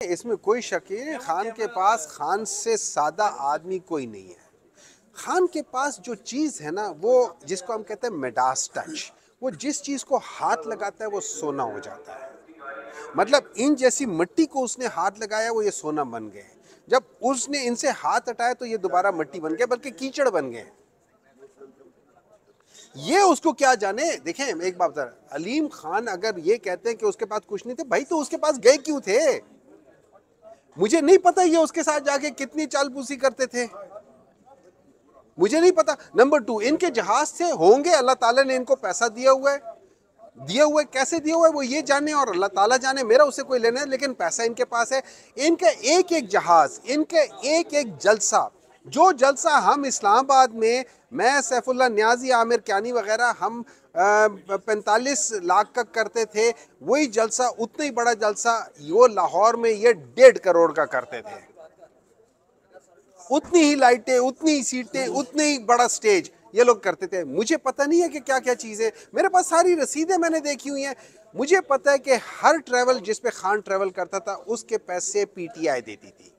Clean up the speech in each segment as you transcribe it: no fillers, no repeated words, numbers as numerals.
इसमें कोई शक ही नहीं, खान के पास खान से सादा आदमी कोई नहीं है। खान के पास जो चीज़ है ना, वो जिसको हम कहते हैं मिडास टच, वो जिस चीज़ को हाथ लगाता है वो सोना हो जाता है। मतलब इन जैसी मिट्टी को उसने हाथ लगाया, वो ये सोना बन गए। जब उसने इनसे हाथ हटाया तो ये दोबारा मिट्टी बन गए, बल्कि कीचड़ बन गए। ये उसको क्या जाने। देखें, एक बात बता, अलीम खान अगर ये कहते हैं कि उसके पास कुछ नहीं थे, भाई तो उसके पास गए क्यों थे? मुझे नहीं पता ये उसके साथ जाके कितनी चालपूसी करते थे, मुझे नहीं पता। नंबर 2, इनके जहाज से होंगे, अल्लाह ताला ने इनको पैसा दिया हुआ है, कैसे दिया हुआ है वो ये जाने और अल्लाह ताला जाने, मेरा उससे कोई लेना है, लेकिन पैसा इनके पास है। इनका एक एक जहाज, इनके एक एक जलसा, जो जलसा हम इस्लामाबाद में, मैं, सैफुल्लाह न्याजी, आमिर क्यानी वगैरह, हम 45 लाख का करते थे, वही जलसा, उतना ही बड़ा जलसा वो लाहौर में ये 1.5 करोड़ का करते थे। उतनी ही लाइटें, उतनी ही सीटें, उतने ही बड़ा स्टेज ये लोग करते थे। मुझे पता नहीं है कि क्या क्या चीज़ें, मेरे पास सारी रसीदें मैंने देखी हुई हैं। मुझे पता है कि हर ट्रैवल जिस पे खान ट्रैवल करता था उसके पैसे पीटीआई देती थी।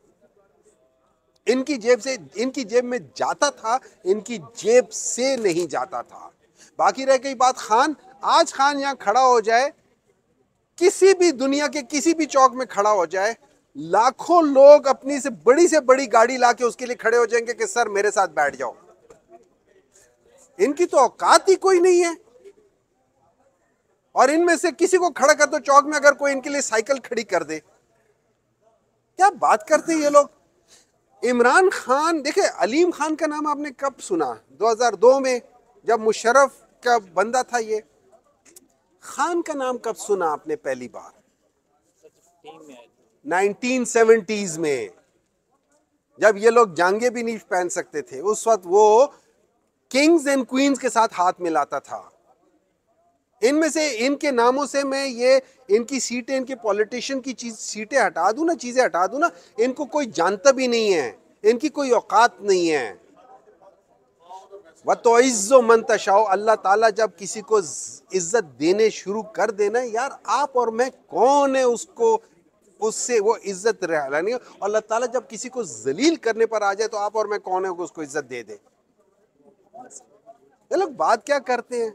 इनकी जेब से, इनकी जेब में जाता था, इनकी जेब से नहीं जाता था। बाकी रह गई बात खान, आज खान यहां खड़ा हो जाए, किसी भी दुनिया के किसी भी चौक में खड़ा हो जाए, लाखों लोग अपनी से बड़ी गाड़ी लाके उसके लिए खड़े हो जाएंगे कि सर मेरे साथ बैठ जाओ। इनकी तो औकात ही कोई नहीं है। और इनमें से किसी को खड़ा कर दो चौक में, अगर कोई इनके लिए साइकिल खड़ी कर दे, क्या बात करते हैं ये लोग। इमरान खान, देखे अलीम खान का नाम आपने कब सुना? 2002 में, जब मुशर्रफ का बंदा था ये। खान का नाम कब सुना आपने पहली बार? 1970s में, जब ये लोग जांगे भी नहीं पहन सकते थे। उस वक्त वो किंग्स एंड क्वींस के साथ हाथ मिलाता था। इनमें से, इनके नामों से मैं ये, इनकी सीटें, इनके पॉलिटिशियन की सीटें हटा दूं ना, चीजें हटा दूं ना, इनको कोई जानता भी नहीं है, इनकी कोई औकात नहीं है। वतोइज़्ज़ो मन तशाओ, अल्लाह ताला जब किसी को इज्जत देने शुरू कर देना, यार आप और मैं कौन है उसको, उससे वो इज्जत रहलानी। और अल्लाह ताला जब किसी को जलील करने पर आ जाए तो आप और मैं कौन है उसको इज्जत दे दे। ये लोग बात क्या करते हैं।